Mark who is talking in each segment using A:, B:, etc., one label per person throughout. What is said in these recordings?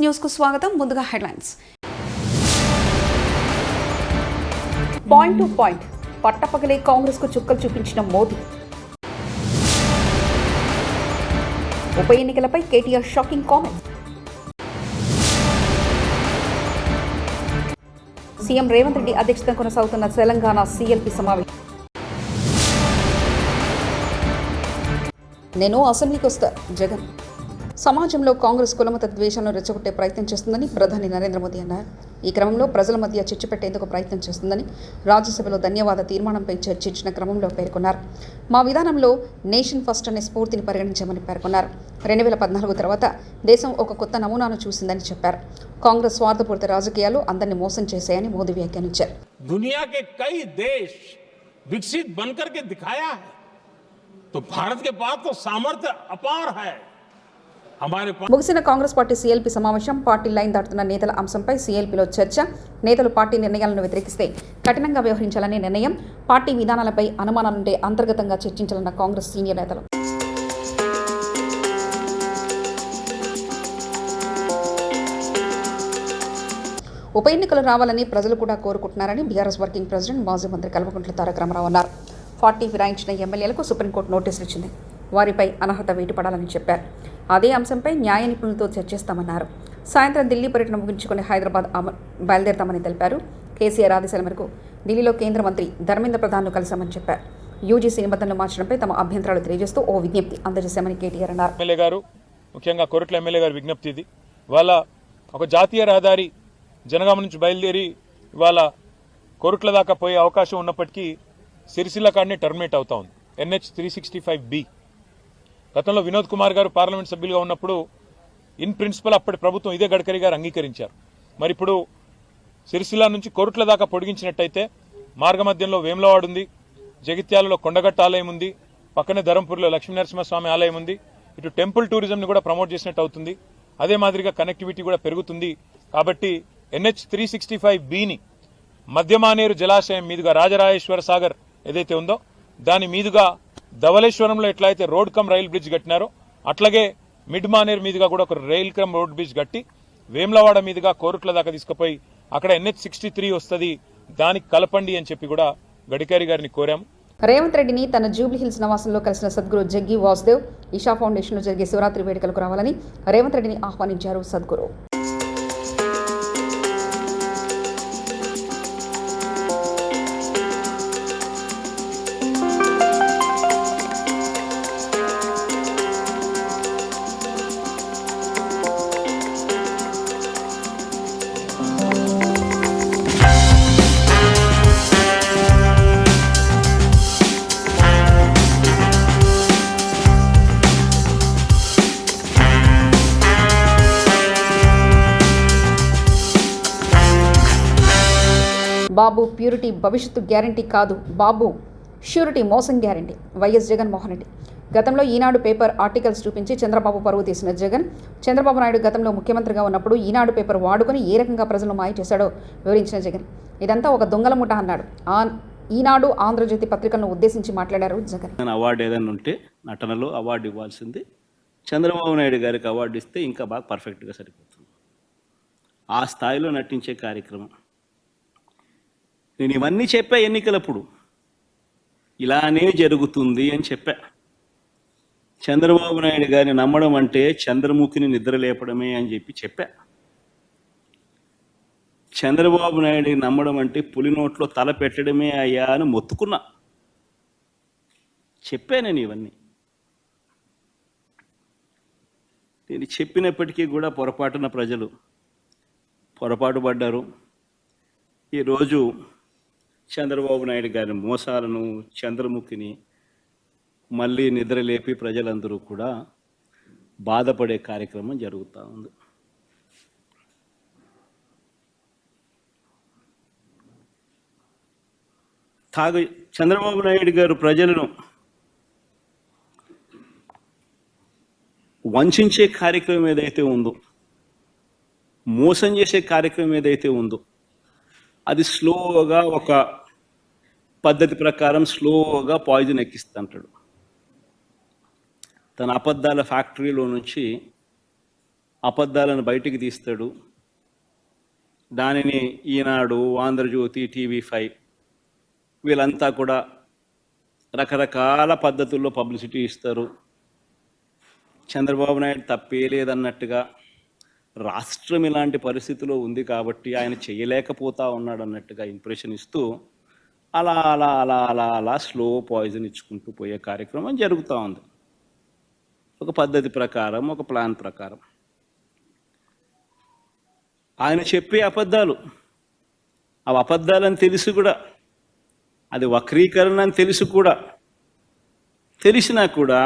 A: News కు స్వాగతం. ముందుగా హెడ్లైన్స్. పాయింట్ టు పాయింట్ పట్టపగలే కాంగ్రెస్ కు చుక్కలు చూపించిన మోదీ. ఉప ఎన్నికలపై KTR shocking comment. CM Revanth Reddy అధ్యక్షతన కొనసాగుతున్న తెలంగాణ సీఎల్పీ సమావేశం. నేను అసెంబ్లీకి వస్తా జగన్. సమాజంలో కాంగ్రెస్ కులమత ద్వేషాలను రెచ్చగొట్టే ప్రయత్నం చేస్తుందని ప్రధాని నరేంద్ర మోదీ అన్నారు. ఈ క్రమంలో ప్రజల మధ్య చిచ్చు పెట్టేందుకు ప్రయత్నం చేస్తుందని రాజ్యసభలో ధన్యవాద తీర్మానంపై చర్చించిన క్రమంలో పేర్కొన్నారు. మా విధానంలో నేషన్ ఫస్ట్ అనే స్ఫూర్తిని పరిగణించామని పేర్కొన్నారు. 2014 తర్వాత దేశం ఒక కొత్త నమూనాను చూసిందని చెప్పారు. కాంగ్రెస్ స్వార్థపూరిత రాజకీయాలు అందరినీ మోసం చేశాయని మోదీ వ్యాఖ్యానించారు.
B: दुनिया के कई देश विकसित बनकर के दिखाया है, तो भारत के पास तो सामर्थ्य अपार है.
A: ముగిసిన కాంగ్రెస్ పార్టీ సీఎల్పీ సమావేశం. పార్టీ లైన్ దాటుతున్న నేతల అంశంపై సీఎల్పీలో చర్చ. నేతలు పార్టీ నిర్ణయాలను వ్యతిరేకిస్తే కఠినంగా వ్యవహరించాలనే నిర్ణయం. పార్టీ విధానాలపై అనుమానాలుంటే అంతర్గతంగా చర్చించాలన్న కాంగ్రెస్ సీనియర్ నేతలు. ఉప ఎన్నికలు రావాలని ప్రజలు కూడా కోరుకుంటున్నారని బీఆర్ఎస్ వర్కింగ్ ప్రెసిడెంట్ మాజీ మంత్రి కల్వకుంట్ల తారక రామారావు అన్నారు. 40 ఫిరాయించిన ఎమ్మెల్యేలకు సుప్రీంకోర్టు నోటీసులు ఇచ్చింది. వారిపై అనర్హత వేటుపడాలని చెప్పారు. అదే అంశంపై న్యాయ నిపుణులతో చర్చిస్తామన్నారు. సాయంత్రం ఢిల్లీ పర్యటన ముగించుకుని హైదరాబాద్ బయలుదేరతామని తెలిపారు. కేసీఆర్ ఆదేశాల మేరకు ఢిల్లీలో కేంద్ర మంత్రి ధర్మేంద్ర ప్రధాన్ను కలిశామని చెప్పారు. యూజీసీ నిబంధనలు మార్చడంపై తమ అభ్యంతరాలు తెలియజేస్తూ ఓ విజ్ఞప్తి అందజేశామని కేటీఆర్ అన్నారు.
C: ఎమ్మెల్యే గారు, ముఖ్యంగా కొరట్ల ఎమ్మెల్యే గారి విజ్ఞప్తి ఇది. ఇవాళ ఒక జాతీయ రహదారి జనగామ నుంచి బయలుదేరి ఇవాళ కొరట్ల దాకా పోయే అవకాశం ఉన్నప్పటికీ సిరిసిల్ల కాడనే టర్మినేట్ అవుతా ఉంది. NH 365B. గతంలో వినోద్ కుమార్ గారు పార్లమెంట్ సభ్యులుగా ఉన్నప్పుడు ఇన్ ప్రిన్సిపల్ అప్పటి ప్రభుత్వం ఇదే గడ్కరీ గారు అంగీకరించారు. మరి ఇప్పుడు సిరిసిల్ల నుంచి కొరట్ల దాకా పొడిగించినట్టయితే మార్గమధ్యంలో వేములవాడ ఉంది, జగిత్యాలలో కొండగట్ట ఆలయం ఉంది, పక్కనే ధరంపూర్లో లక్ష్మీనరసింహస్వామి ఆలయం ఉంది. ఇటు టెంపుల్ టూరిజంని కూడా ప్రమోట్ చేసినట్టు అవుతుంది. అదే మాదిరిగా కనెక్టివిటీ కూడా పెరుగుతుంది. కాబట్టి NH 365Bని మధ్యమానేరు జలాశయం మీదుగా రాజరాజేశ్వర సాగర్ ఏదైతే ఉందో దాని మీదుగా ధవళేశ్వరంలో ఎట్లయితే రోడ్ కమ్ రైల్ బ్రిడ్జ్ కట్టినారో అట్లాగే మిడ్ మానేరు మీదుగా కూడా ఒక రైల్ కమ్ రోడ్ బ్రిడ్జ్ కట్టి వేములవాడ మీదుగా కోరుట్ల దాకా తీసుకుపోయి అక్కడ NH 63 వస్తుంది, దానికి కలపండి అని చెప్పి కూడా గడ్కరీ గారిని కోరాము.
A: రేవంత్ రెడ్డిని తన జూబ్లీ హిల్స్ నివాసంలో కలిసిన సద్గురు జగ్గి వాసుదేవ్ ఈషా ఫౌండేషన్లో జరిగే శివరాత్రి వేడుకలకు రావాలని రేవంత్ రెడ్డిని ఆహ్వానించారు సద్గురు. బాబు ప్యూరిటీ భవిష్యత్తు గ్యారంటీ కాదు, బాబు ష్యూరిటీ మోసం గ్యారంటీ. వైఎస్ జగన్మోహన్ రెడ్డి. గతంలో ఈనాడు పేపర్ ఆర్టికల్స్ చూపించి చంద్రబాబు పరువు తీసిన జగన్, చంద్రబాబు నాయుడు గతంలో ముఖ్యమంత్రిగా ఉన్నప్పుడు ఈనాడు పేపర్ వాడుకొని ఏ రకంగా ప్రజలను మాయ చేశాడో వివరించిన జగన్ ఇదంతా ఒక దొంగల ముఠ అన్నాడు. ఈనాడు ఆంధ్రజ్యోతి పత్రికలను ఉద్దేశించి మాట్లాడారు జగన్.
D: అవార్డు ఏదైనా ఉంటే నటనలో అవార్డు ఇవ్వాల్సింది చంద్రబాబు నాయుడు గారికి అవార్డు ఇస్తే ఇంకా బాగా పర్ఫెక్ట్గా సరిపోతుంది. ఆ స్థాయిలో నటించే కార్యక్రమం. నేను ఇవన్నీ చెప్పా ఎన్నికలప్పుడు, ఇలానే జరుగుతుంది అని చెప్పా. చంద్రబాబు నాయుడు గారిని నమ్మడం అంటే చంద్రముఖిని నిద్ర లేపడమే అని చెప్పా. చంద్రబాబు నాయుడిని నమ్మడం అంటే పులి నోట్లో తల పెట్టడమే అయ్యా అని మొత్తుకున్నా. చెప్పా నేను ఇవన్నీ. నేను చెప్పినప్పటికీ కూడా పొరపాటున ప్రజలు పొరపాటు పడ్డారు. ఈరోజు చంద్రబాబు నాయుడు గారి మోసాలను, చంద్రముఖిని మళ్ళీ నిద్రలేపి ప్రజలందరూ కూడా బాధపడే కార్యక్రమం జరుగుతూ ఉంది. చంద్రబాబు నాయుడు గారు ప్రజలను వంచే కార్యక్రమం ఏదైతే ఉందో, మోసం చేసే కార్యక్రమం ఏదైతే ఉందో అది స్లోగా ఒక పద్ధతి ప్రకారం స్లోగా పాయిజన్ ఎక్కిస్తుంటాడు. తన అబద్ధాల ఫ్యాక్టరీలో నుంచి అబద్ధాలను బయటికి తీస్తాడు. దానిని ఈనాడు, ఆంధ్రజ్యోతి, TV5 వీళ్ళంతా కూడా రకరకాల పద్ధతుల్లో పబ్లిసిటీ ఇస్తారు. చంద్రబాబు నాయుడు తప్పే లేదన్నట్టుగా, రాష్ట్రం ఇలాంటి పరిస్థితిలో ఉంది కాబట్టి ఆయన చేయలేకపోతా ఉన్నాడు అన్నట్టుగా ఇంప్రెషన్ ఇస్తూ అలా అలా అలా అలా అలా స్లో పాయిజన్ ఇచ్చుకుంటూ పోయే కార్యక్రమం జరుగుతూ ఉంది. ఒక పద్ధతి ప్రకారం, ఒక ప్లాన్ ప్రకారం. ఆయన చెప్పే అబద్ధాలు, అవి అబద్ధాలని తెలిసి కూడా, అది వక్రీకరణ అని తెలిసి కూడా, తెలిసినా కూడా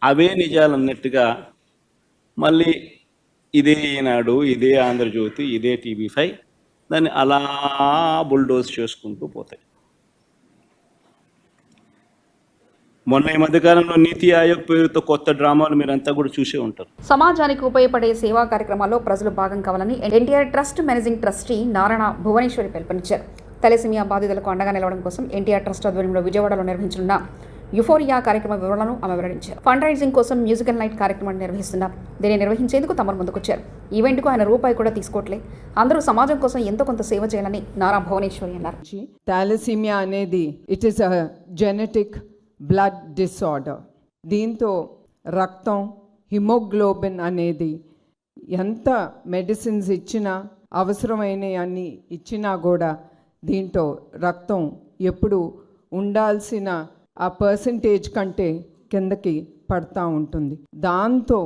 D: అవే నిజాలన్నట్టుగా మళ్ళీ ఇదే ఈనాడు, ఇదే ఆంధ్రజ్యోతి, ఇదే TV5 దాన్ని అలా బుల్డోజ్ చేసుకుంటూ పోతాయి. మొన్న ఈ మధ్యకాలంలో నీతి ఆయోగ్ పేరుతో కొత్త డ్రామాలు మీరంతా కూడా చూసే ఉంటారు.
A: సమాజానికి ఉపయోగపడే సేవా కార్యక్రమాల్లో ప్రజలు భాగం కావాలని NTR trust managing trustee Narayana Bhuvaneswari పిలుపునిచ్చారు. తలసేమియా బాధితులకు అండగా నిలవడం కోసం ఎన్టీఆర్ ట్రస్ట్ ఆధ్వర్యంలో విజయవాడలో నిర్వహించనున్న యుఫోరియా కార్యక్రమ వివరాలను ఆమె వెల్లడించారు. ఫండ్ రైజింగ్ కోసం మ్యూజికల్ నైట్ కార్యక్రమాన్ని నిర్వహిస్తున్నారు. దీన్ని నిర్వహించేందుకు తమరు ముందుకొచ్చారు. ఈవెంట్కు ఆయన రూపాయి కూడా తీసుకోవట్లే. అందరూ సమాజం కోసం ఎంతో కొంత సేవ చేయాలని నారా భువనేశ్వరి అన్నారు.
E: థాలసీమియా అనేది it is a genetic blood disorder. దీంతో రక్తం, హిమోగ్లోబిన్ అనేది ఎంత మెడిసిన్స్ ఇచ్చినా, అవసరమైన అన్ని ఇచ్చినా కూడా దీంతో రక్తం ఎప్పుడు ఉండాల్సిన ఆ పర్సంటేజ్ కంటే కిందకి పడతా ఉంటుంది. దాంతో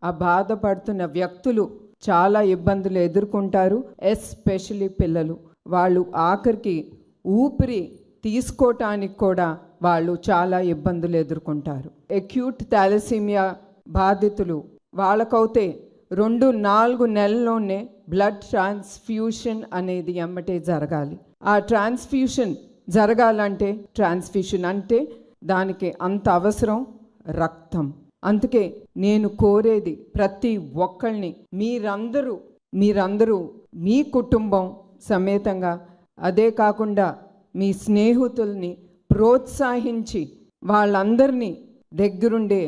E: ఆ బాధపడుతున్న వ్యక్తులు చాలా ఇబ్బందులు ఎదుర్కొంటారు. ఎస్పెషలీ పిల్లలు. వాళ్ళు ఆఖరికి ఊపిరి తీసుకోవటానికి కూడా వాళ్ళు చాలా ఇబ్బందులు ఎదుర్కొంటారు. అక్యూట్ థాలసీమియా బాధితులు వాళ్ళకైతే 2-4 నెలల్లోనే బ్లడ్ ట్రాన్స్ఫ్యూషన్ అనేది ఎమ్మటే జరగాలి. ఆ ట్రాన్స్ఫ్యూషన్ జరగాలంటే, ట్రాన్స్ఫ్యూషన్ అంటే దానికి అంత అవసరం రక్తం. అందుకే నేను కోరేది ప్రతి ఒక్కళ్ళని, మీరందరూ మీ కుటుంబం సమేతంగా, అదే కాకుండా మీ స్నేహితుల్ని ప్రోత్సహించి వాళ్ళందరినీ దగ్గరుండే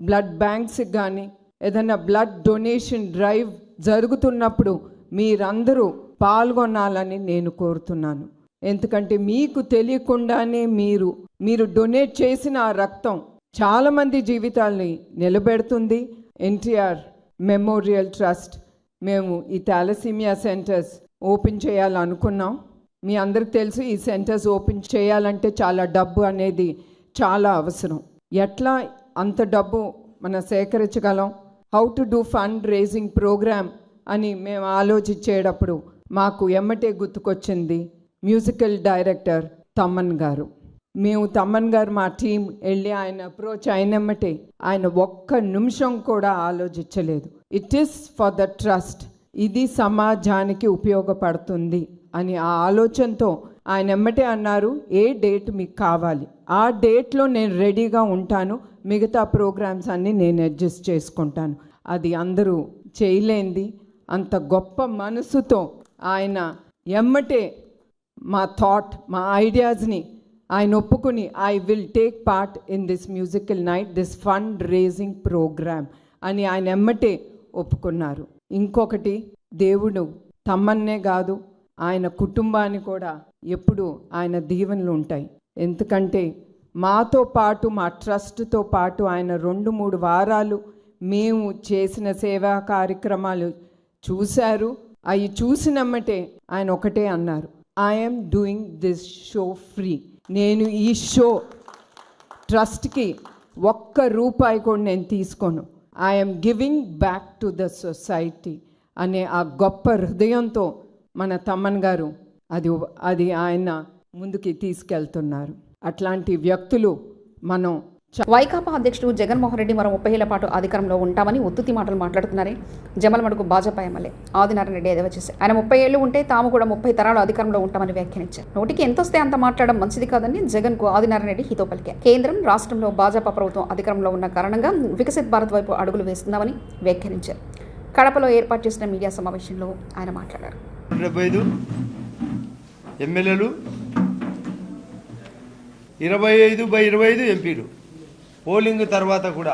E: బ్లడ్ బ్యాంక్స్కి కానీ ఏదైనా బ్లడ్ డొనేషన్ డ్రైవ్ జరుగుతున్నప్పుడు మీరందరూ పాల్గొనాలని నేను కోరుతున్నాను. ఎందుకంటే మీకు తెలియకుండానే మీరు డొనేట్ చేసిన ఆ రక్తం చాలామంది జీవితాల్ని నిలబెడుతుంది. ఎన్టీఆర్ మెమోరియల్ ట్రస్ట్ మేము ఈ థాలసీమియా సెంటర్స్ ఓపెన్ చేయాలనుకున్నాం. మీ అందరికి తెలుసు, ఈ సెంటర్స్ ఓపెన్ చేయాలంటే చాలా డబ్బు అనేది చాలా అవసరం. ఎట్లా అంత డబ్బు మనం సేకరించగలం? How to do fund raising programme అని మేము ఆలోచించేటప్పుడు మాకు ఎమ్మటే గుర్తుకొచ్చింది మ్యూజికల్ డైరెక్టర్ తమ్మన్ గారు. మేము తమ్మన్ గారు మా టీం వెళ్ళి ఆయన అప్రోచ్ అయినమ్మటే ఆయన ఒక్క నిమిషం కూడా ఆలోచించలేదు. It is for the trust, ఇది సమాజానికి ఉపయోగపడుతుంది అని ఆ ఆలోచనతో ఆయన ఎమ్మటే అన్నారు, ఏ డేట్ మీకు కావాలి ఆ డేట్లో నేను రెడీగా ఉంటాను, మిగతా ప్రోగ్రామ్స్ అన్నీ నేను అడ్జస్ట్ చేసుకుంటాను. అది అందరూ చేయలేంది. అంత గొప్ప మనసుతో ఆయన ఎమ్మటే మా మా ఐడియాస్ని ఆయన ఒప్పుకుని I will take part in this musical night, this fund raising programme అని ఆయన ఎమ్మటే ఒప్పుకున్నారు. ఇంకొకటి, దేవుడు తమ్మన్నే కాదు ఆయన కుటుంబాన్ని కూడా ఎప్పుడు ఆయన దీవెనలు ఉంటాయి. ఎందుకంటే మాతో పాటు, మా ట్రస్ట్తో పాటు ఆయన 2-3 వారాలు మేము చేసిన సేవా కార్యక్రమాలు చూశారు. అవి చూసినమ్మటే ఆయన ఒకటే అన్నారు, I'm doing this show free. నేను ఈ షో ట్రస్ట్కి ఒక్క రూపాయి కూడా నేను తీసుకోను. I'm giving back to the society అనే ఆ గొప్ప హృదయంతో మన తమ్మన్ గారు అది ఆయన ముందుకి తీసుకెళ్తున్నారు. అట్లాంటి వ్యక్తులు మనం.
A: వైకాపా అధ్యక్షుడు జగన్మోహన్ రెడ్డి మరో 30 ఏళ్ల పాటు అధికారంలో ఉంటామని ఉత్తుతి మాటలు మాట్లాడుతున్నారే జమలమడుగు భాజపా ఎమ్మెల్యే ఆదినారాయణ రెడ్డి ఎదవ చేశారు. ఆయన 30 ఏళ్లు ఉంటే తాము కూడా 30 తరాలు అధికారంలో ఉంటామని వ్యాఖ్యానించారు. నోటికి ఎంతొస్తే అంత మాట్లాడడం మంచిది కాదని జగన్కు ఆదినారాయణ రెడ్డి హితో పలికారు. కేంద్రం, రాష్ట్రంలో భాజపా ప్రభుత్వం అధికారంలో ఉన్న కారణంగా వికసిత్ భారత్ వైపు అడుగులు వేస్తున్నామని వ్యాఖ్యానించారు. కడపలో ఏర్పాటు చేసిన మీడియా సమావేశంలో ఆయన మాట్లాడారు.
F: 75 ఎమ్మెల్యేలు, 25/25 ఎంపీలు. పోలింగ్ తర్వాత కూడా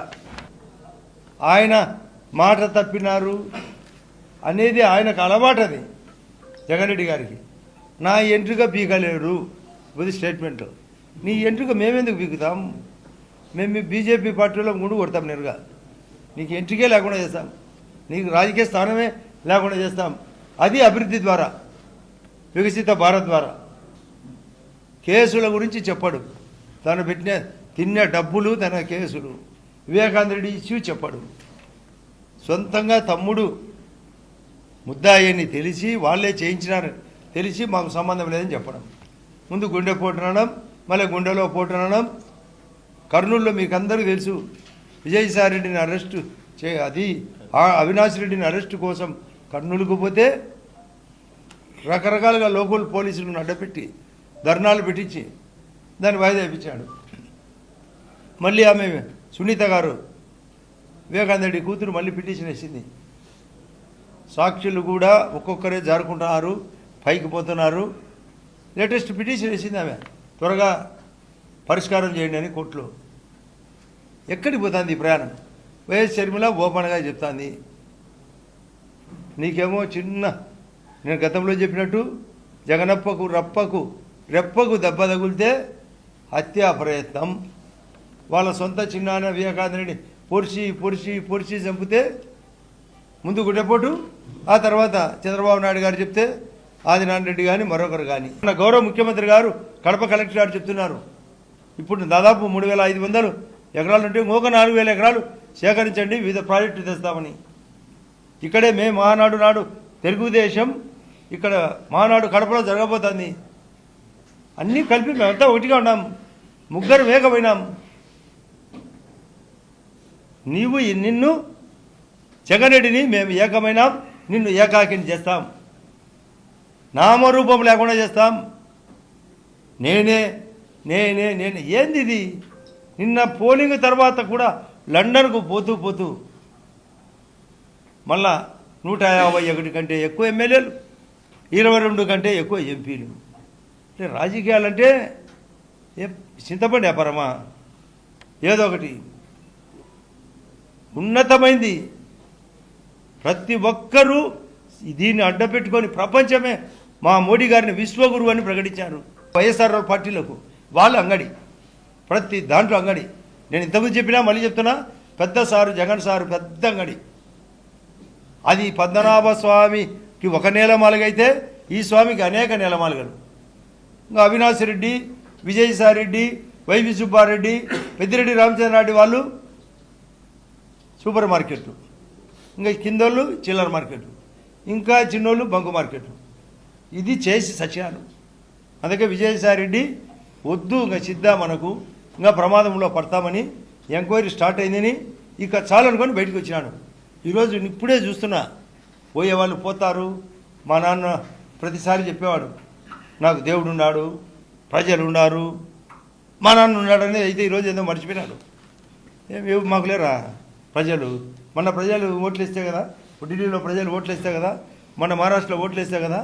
F: ఆయన మాట తప్పినారు అనేది ఆయనకు అలవాటది జగన్ రెడ్డి గారికి. నా ఎంట్రుక పీకలేరు ఇది స్టేట్మెంట్. నీ ఎంట్రుక మేమెందుకు పీకుతాం? మేము మీ బీజేపీ పార్టీలో గుండు కొడతాం నేరుగా. నీకు ఎంట్రికే లేకుండా చేస్తాం, నీకు రాజకీయ స్థానమే లేకుండా చేస్తాం. అది అభివృద్ధి ద్వారా, వికసిత భారత్ ద్వారా. కేసుల గురించి చెప్పడు, తను తిన్న డబ్బులు తన కేసులు. వివేకానంద రెడ్డి ఇష్యూ చెప్పడు. సొంతంగా తమ్ముడు ముద్దాయని తెలిసి వాళ్ళే చేయించినారని తెలిసి మాకు సంబంధం లేదని చెప్పడం. ముందు గుండె పోటునడం, మళ్ళీ గుండెలో పోటునడం. కర్నూలులో మీకు అందరికీ తెలుసు, విజయసాయి రెడ్డిని అరెస్టు అది అవినాష్ రెడ్డిని అరెస్టు కోసం కర్నూలుకు పోతే రకరకాలుగా లోకల్ పోలీసులను అడ్డపెట్టి ధర్నాలు పెట్టించి దాన్ని వాయిదా ఇప్పించాడు. మళ్ళీ ఆమె సునీత గారు వివేకానంద రెడ్డి కూతురు మళ్ళీ పిటిషన్ వేసింది. సాక్షులు కూడా ఒక్కొక్కరే జారుకుంటున్నారు, పైకి పోతున్నారు. లేటెస్ట్ పిటిషన్ వేసింది ఆమె, త్వరగా పరిష్కారం చేయండి అని కోర్టులో. ఎక్కడికి పోతుంది ఈ ప్రయాణం? వైఎస్ షర్మిల ఓపెన్గా చెప్తాంది. నీకేమో చిన్న, నేను గతంలో చెప్పినట్టు జగనప్పకు రెప్పకు దెబ్బ తగిలితే హత్యా ప్రయత్నం. వాళ్ళ సొంత చిన్నాన్న వివేకానందని పొడిచి చంపితే ముందు గుడ్డెపోటు, ఆ తర్వాత చంద్రబాబు నాయుడు గారు చెప్తే ఆదినారాయణ రెడ్డి కానీ మరొకరు కానీ. మన గౌరవ ముఖ్యమంత్రి గారు కడప కలెక్టర్ గారు చెప్తున్నారు, ఇప్పుడు దాదాపు 3,500 ఎకరాలు ఉంటే ఇంకొక 4,000 ఎకరాలు సేకరించండి, వివిధ ప్రాజెక్టులు తెస్తామని. ఇక్కడే మేము మహానాడు తెలుగుదేశం ఇక్కడ మహానాడు కడపలో జరగబోతుంది. అన్నీ కలిపి మేమంతా ఒకటిగా ఉన్నాం, ముగ్గురు ఏకమైనాం. నిన్ను జగన్ రెడ్డిని మేము ఏకమైనాం, నిన్ను ఏకాకిని చేస్తాం, నామరూపం లేకుండా చేస్తాం. నేనే ఏంది ఇది? నిన్న పోలింగ్ తర్వాత కూడా లండన్కు పోతూ మళ్ళా 151 కంటే ఎక్కువ ఎమ్మెల్యేలు, 22 కంటే ఎక్కువ ఎంపీలు. అంటే రాజకీయాలంటే చింతపండి వ్యాపారమా? ఏదో ఒకటి ఉన్నతమైంది. ప్రతి ఒక్కరూ దీన్ని అడ్డపెట్టుకొని ప్రపంచమే మా మోడీ గారిని విశ్వగురువు అని ప్రకటించారు. వైఎస్ఆర్ పార్టీలకు వాళ్ళ అంగడి, ప్రతి దాంట్లో అంగడి. నేను ఇంతకుముందు చెప్పినా మళ్ళీ చెప్తున్నా, పెద్ద సారు జగన్ సారు పెద్ద అంగడి. అది పద్మనాభ స్వామికి ఒక నేలమాలుగైతే ఈ స్వామికి అనేక నేలమాలుగలు. ఇంకా అవినాష్ రెడ్డి, విజయసాయి రెడ్డి, వైవి సుబ్బారెడ్డి, పెద్దిరెడ్డి రామచంద్రారెడ్డి వాళ్ళు సూపర్ మార్కెట్లు, ఇంకా కిందోళ్ళు చిల్లర మార్కెట్లు, ఇంకా చిన్నోళ్ళు బంకు మార్కెట్లు. ఇది చేసి సత్యాలు. అందుకే విజయసాయి రెడ్డి వద్దు, ఇంకా సిద్ధ మనకు ఇంకా ప్రమాదంలో పడతామని ఎంక్వైరీ స్టార్ట్ అయిందని ఇక చాలనుకొని బయటకు వచ్చినాడు. ఈరోజు ఇప్పుడే చూస్తున్నా, పోయేవాళ్ళు పోతారు. మా నాన్న ప్రతిసారి చెప్పేవాడు, నాకు దేవుడు ఉన్నాడు, ప్రజలు ఉన్నారు, మా నాన్న ఉన్నాడని. అయితే ఈరోజు ఏదో మర్చిపోయినాడు. మాకు లేరా ప్రజలు? మన ప్రజలు ఓట్లు ఇస్తే కదా, ఢిల్లీలో ప్రజలు ఓట్లు ఇస్తే కదా, మన మహారాష్ట్రలో ఓట్లు ఇస్తే కదా,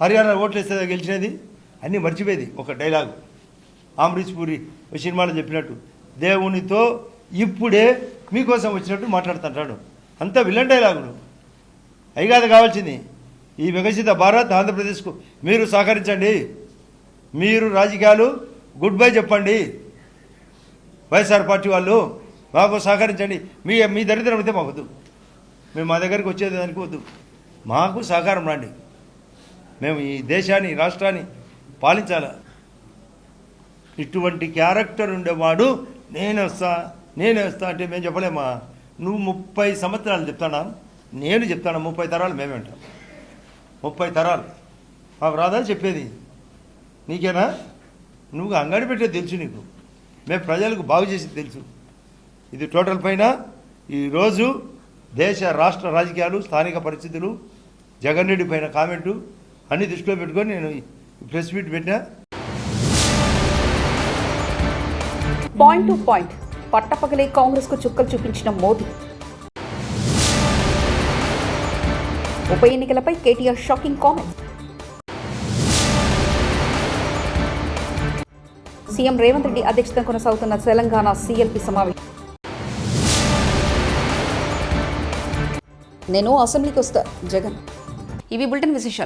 F: హర్యానా ఓట్లు ఇస్తే కదా గెలిచినది. అన్నీ మర్చిపోయేది. ఒక డైలాగు అమరీష్ పూరి సినిమాలో చెప్పినట్టు, దేవునితో ఇప్పుడే మీకోసం వచ్చినట్టు మాట్లాడుతుంటాడు. అంతా విలన్ డైలాగులు. అవి కాదు కావాల్సింది. ఈ వికసిత భారత్ ఆంధ్రప్రదేశ్కు మీరు సహకరించండి. మీరు రాజకీయాలు గుడ్ బై చెప్పండి. వైఎస్ఆర్ పార్టీ వాళ్ళు మాకు సహకరించండి. మీ దరిద్రం అయితే మాకు వద్దు. మేము మా దగ్గరికి వచ్చేది దానికి వద్దు. మాకు సహకారం రండి. మేము ఈ దేశాన్ని, రాష్ట్రాన్ని పాలించాలి. ఇటువంటి క్యారెక్టర్ ఉండేవాడు నేను వస్తా అంటే మేము చెప్పలేమా? నువ్వు 30 సంవత్సరాలు చెప్తాడా? నేను చెప్తాను 30 తరాలు మేమే ఉంటాం. 30 తరాలు మాకు రాదా చెప్పేది? నీకేనా? నువ్వు అంగడి పెట్టేది తెలుసు నీకు, మేము ప్రజలకు బాగు చేసేది తెలుసు. ఇది టోటల్ పైన ఈరోజు దేశ రాష్ట్ర రాజకీయాలు, స్థానిక పరిస్థితులు, జగన్ రెడ్డి పైన కామెంటు అన్నీ దృష్టిలో పెట్టుకొని నేను ప్రెస్ మీట్ పెట్టినా.
A: పాయింట్ టు పాయింట్ పట్టపగలే కాంగ్రెస్ కు చుక్కలు చూపించిన మోదీ. ఉప ఎన్నికలపై KTR shocking comments. CM Revanth Reddy అధ్యక్షతన కొనసాగుతున్న తెలంగాణ సీఎల్పీ సమావేశం. నేను అసెంబ్లీకి వస్తా జగన్. ఇవి బులెటిన్ విశేషాలు.